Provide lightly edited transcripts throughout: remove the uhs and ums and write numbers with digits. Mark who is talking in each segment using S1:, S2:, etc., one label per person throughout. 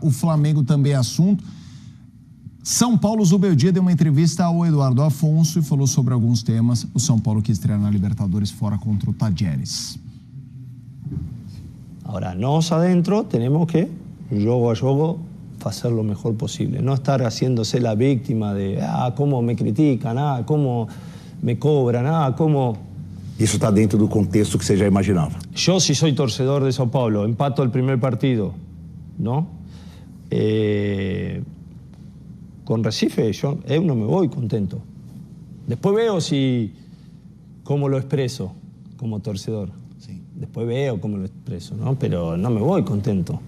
S1: o Flamengo também é assunto. São Paulo, Zubeldia deu uma entrevista ao Eduardo Afonso e falou sobre alguns temas. O São Paulo quis estrear na Libertadores fora contra o Tajeres.
S2: Ahora, nós adentro temos que, jogo a jogo, hacer lo mejor posible. No estar haciéndose la víctima de, cómo me critican, cómo me cobran, cómo...
S3: Isso está dentro do contexto que você já imaginava.
S2: Yo, si soy torcedor de São Paulo, empato el primer partido, ¿no? Con Recife, yo no me voy contento. Después veo cómo lo expreso como torcedor. Sí. Después veo cómo lo expreso, ¿no? Pero no me voy contento.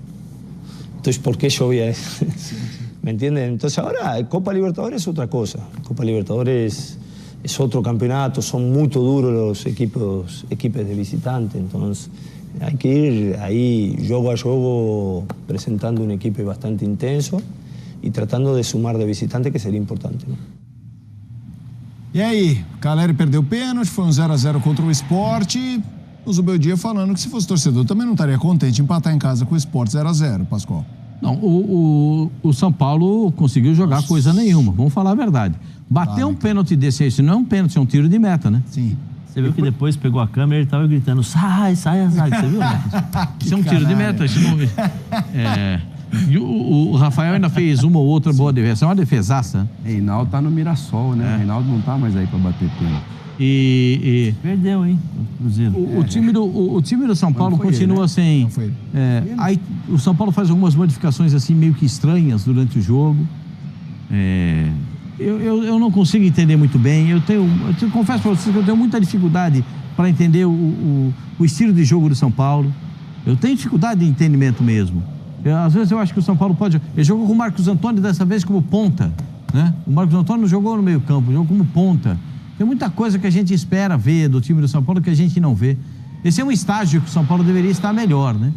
S2: Entonces, ¿por qué yo voy a...? Sí, sí. ¿Me entienden? Entonces, ahora, Copa Libertadores es otra cosa. Copa Libertadores es otro campeonato, son muy duros los equipos de visitante. Entonces, hay que ir ahí, jogo a jogo, presentando un equipo bastante intenso e tratando de sumar de visitante, que seria importante, né?
S1: E aí, Caleri perdeu o pênalti, foi um 0-0 contra o Sport. O Zubeldia falando que se fosse torcedor também não estaria contente em empatar em casa com o Sport 0-0, Pascoal.
S4: Não, o São Paulo conseguiu jogar coisa nenhuma, vamos falar a verdade. Bater um pênalti desse aí, isso não é um pênalti, é um tiro de meta, né?
S1: Sim.
S5: Você viu que depois pegou a câmera e ele tava gritando, sai, sai, sai, você viu?
S4: Isso é um tiro de meta, isso não... E o Rafael ainda fez uma ou outra boa defesa, é uma defesaça.
S6: Reinaldo tá no Mirassol, né? Reinaldo não tá mais aí para bater pênalti.
S5: Perdeu, hein? Cruzeiro.
S4: O time do São Paulo continua sem... Aí o São Paulo faz algumas modificações assim meio que estranhas durante o jogo. Eu não consigo entender muito bem. Eu confesso para vocês que eu tenho muita dificuldade para entender o estilo de jogo do São Paulo. Eu tenho dificuldade de entendimento mesmo. Às vezes eu acho que o São Paulo pode... Ele jogou com o Marcos Antônio dessa vez como ponta, né? O Marcos Antônio não jogou no meio campo, jogou como ponta. Tem muita coisa que a gente espera ver do time do São Paulo que a gente não vê. Esse é um estágio que o São Paulo deveria estar melhor, né?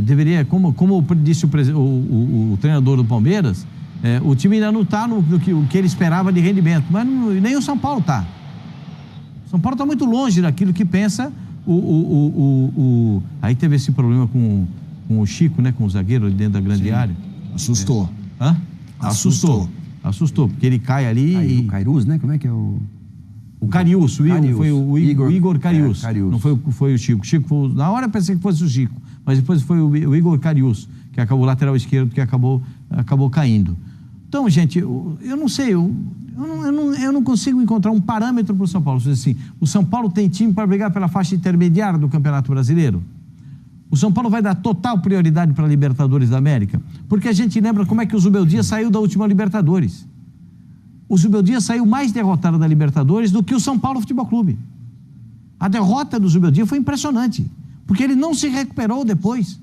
S4: Deveria, como disse o treinador do Palmeiras, o time ainda não está no que ele esperava de rendimento, mas nem o São Paulo está. O São Paulo está muito longe daquilo que pensa Aí teve esse problema com o Chico, né? Com o zagueiro ali dentro da grande área.
S1: Assustou.
S4: Hã? Assustou, porque ele cai ali
S6: O Cairuz, né? Como é que é o...
S4: O Carius, foi o Igor Carius.
S6: Carius.
S4: Não foi o Chico. Na hora eu pensei que fosse o Chico, mas depois foi o Igor Carius, que acabou o lateral esquerdo, que acabou caindo. Então, gente, eu não sei, eu não consigo encontrar um parâmetro para o São Paulo. Assim, o São Paulo tem time para brigar pela faixa intermediária do Campeonato Brasileiro? O São Paulo vai dar total prioridade para a Libertadores da América? Porque a gente lembra como é que o Zubeldia saiu da última Libertadores. O Zubeldia saiu mais derrotado da Libertadores do que o São Paulo Futebol Clube. A derrota do Zubeldia foi impressionante, porque ele não se recuperou depois.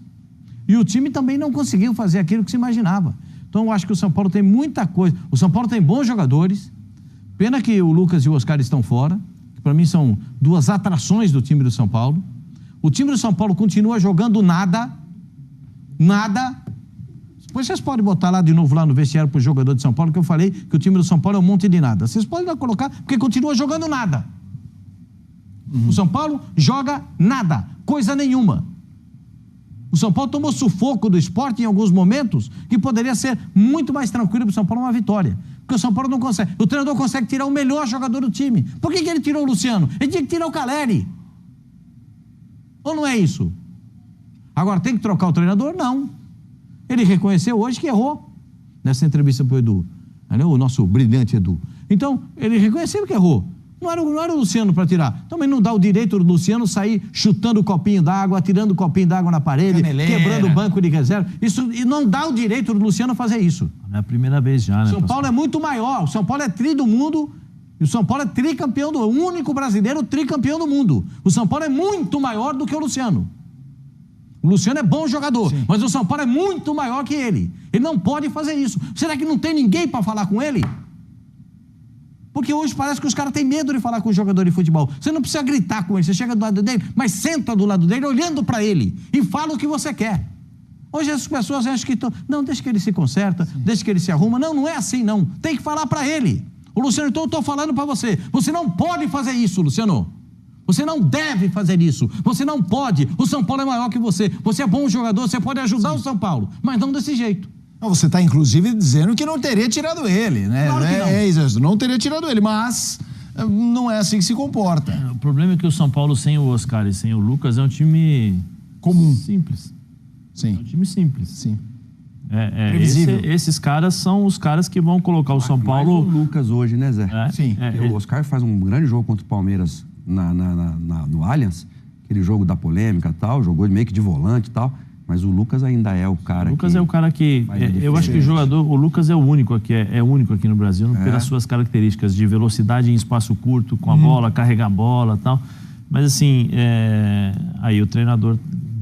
S4: E o time também não conseguiu fazer aquilo que se imaginava. Então eu acho que o São Paulo tem muita coisa. O São Paulo tem bons jogadores. Pena que o Lucas e o Oscar estão fora, que para mim são duas atrações do time do São Paulo. O time do São Paulo continua jogando nada. Depois vocês podem botar lá de novo lá no vestiário pro jogador de São Paulo, que eu falei que o time do São Paulo é um monte de nada. Vocês podem lá colocar, porque continua jogando nada. O São Paulo joga nada, coisa nenhuma. O São Paulo tomou sufoco do Sport em alguns momentos, que poderia ser muito mais tranquilo para o São Paulo uma vitória. Porque o São Paulo não consegue. O treinador consegue tirar o melhor jogador do time. Por que ele tirou o Luciano? Ele tinha que tirar o Caleri. Ou não é isso? Agora, tem que trocar o treinador? Não. Ele reconheceu hoje que errou nessa entrevista para o Edu, o nosso brilhante Edu. Então, ele reconheceu que errou. Não era o Luciano para tirar. Também não dá o direito do Luciano sair chutando o copinho d'água, atirando o copinho d'água na parede, quebrando o banco de reserva. Isso, e não dá o direito do Luciano fazer isso.
S5: Não é a primeira vez já, né?
S4: São Paulo é muito maior. O São Paulo é tri do mundo. E o São Paulo é tricampeão do mundo. O único brasileiro tricampeão do mundo. O São Paulo é muito maior do que o Luciano. O Luciano é bom jogador, sim, mas o São Paulo é muito maior que ele. Ele não pode fazer isso. Será que não tem ninguém para falar com ele? Porque hoje parece que os caras têm medo de falar com o jogador de futebol. Você não precisa gritar com ele, você chega do lado dele, mas senta do lado dele, olhando para ele, e fala o que você quer. Hoje as pessoas acham que estão... Não, deixa que ele se conserta, sim, deixa que ele se arruma. Não é assim, não. Tem que falar para ele. O Luciano, então eu estou falando para você. Você não pode fazer isso, Luciano. Você não deve fazer isso. Você não pode. O São Paulo é maior que você. Você é bom jogador, você pode ajudar o São Paulo, mas não desse jeito.
S1: Você está, inclusive, dizendo que não teria tirado ele, né?
S4: Claro que não.
S1: É isso, não teria tirado ele, mas não é assim que se comporta.
S5: O problema é que o São Paulo sem o Oscar e sem o Lucas é um time
S1: comum.
S5: Simples.
S1: Sim.
S5: É um time simples.
S1: Sim.
S5: Esses caras são os caras que vão colocar o São Paulo...
S6: Mais o Lucas hoje, né, Zé?
S1: Sim.
S6: O Oscar faz um grande jogo contra o Palmeiras no Allianz, aquele jogo da polêmica e tal, jogou meio que de volante e tal, mas o Lucas ainda é o cara
S5: que... O Lucas é o cara que... eu acho que o Lucas é o único aqui, é único aqui no Brasil, pelas suas características de velocidade em espaço curto, com a bola, carregar a bola e tal. Mas assim, aí o treinador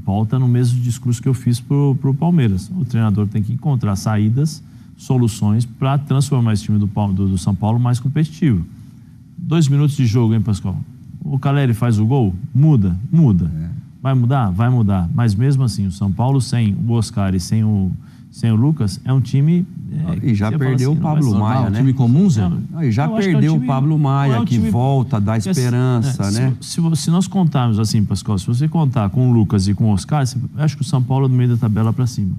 S5: volta no mesmo discurso que eu fiz pro Palmeiras. O treinador tem que encontrar saídas, soluções para transformar esse time do São Paulo mais competitivo. 2 minutos de jogo, hein, Pascoal? O Caleri faz o gol? Muda. Vai mudar? Vai mudar. Mas mesmo assim, o São Paulo sem o Oscar e sem o Lucas é um time...
S6: e já perdeu o Pablo Maia, né?
S4: Um time comum, Zé?
S6: E já perdeu o Pablo Maia, que volta, dá esperança, né?
S5: Se nós contarmos assim, Pascoal, se você contar com o Lucas e com o Oscar, eu acho que o São Paulo é do meio da tabela para cima.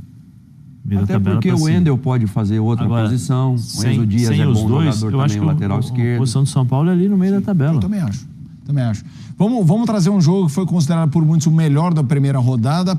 S6: Até porque o Wendel pode fazer outra posição, o Enzo Dias é bom jogador também, o lateral esquerdo.
S5: A posição do São Paulo é ali no meio da tabela.
S1: Eu também acho. Vamos trazer um jogo que foi considerado por muitos o melhor da primeira rodada.